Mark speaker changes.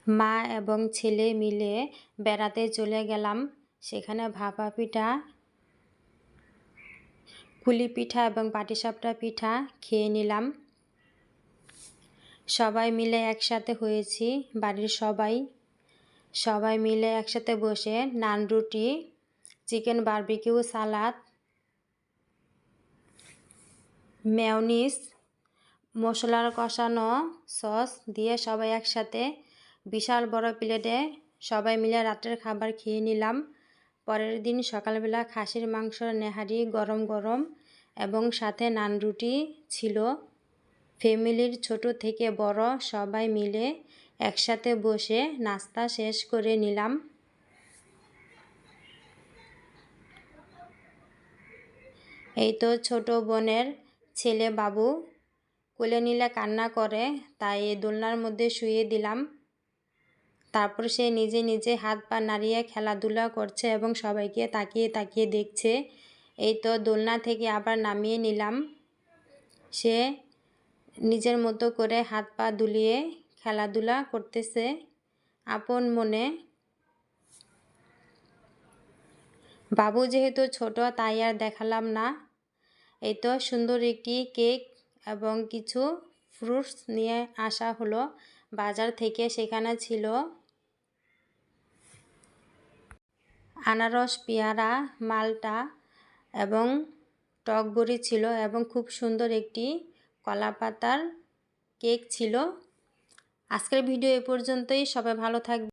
Speaker 1: মা এবং ছেলে মিলে বেড়াতে চলে গেলাম। সেখানে ভাপা পিঠা, পুলি পিঠা এবং পাটিসাপটা পিঠা খেয়ে নিলাম। সবাই মিলে একসাথে হয়েছি, বাড়ির সবাই মিলে একসাথে বসে নান রুটি, চিকেন বারবিকিউ, সালাদ, মেয়োনিজ, মশলার কষানো সস দিয়ে সবাই একসাথে বিশাল বড় প্লেটে সবাই মিলে রাতের খাবার খেয়ে নিলাম। পরের দিন সকালবেলা খাসির মাংসর নেহারি গরম গরম এবং সাথে নান রুটি ছিল। ফ্যামিলির ছোট থেকে বড় সবাই মিলে একসাথে বসে নাস্তা শেষ করে নিলাম। এই তো ছোট বোনের ছেলে বাবু কোলে নিলে কান্না করে, তাই দোলনার মধ্যে শুইয়ে দিলাম। তারপর সে নিজে নিজে হাত পা নাড়িয়ে খেলাধুলা করছে এবং সবাইকে তাকিয়ে তাকিয়ে দেখছে। এই তো দোলনা থেকে আবার নামিয়ে নিলাম। সে নিজের মতো করে হাত পা দুলিয়ে খেলাধুলা করতেছে আপন মনে। বাবু যেহেতু ছোট তাই আর দেখালাম না। এই তো সুন্দর একটি কেক এবং কিছু ফ্রুটস নিয়ে আসা হলো বাজার থেকে। সেখানে ছিল আনারস, পেয়ারা, মালটা এবং টক বড়ি ছিল এবং খুব সুন্দর একটি কলা পাতার কেক ছিল। আজকের ভিডিও এ পর্যন্তই। সবাই ভালো থাকবে।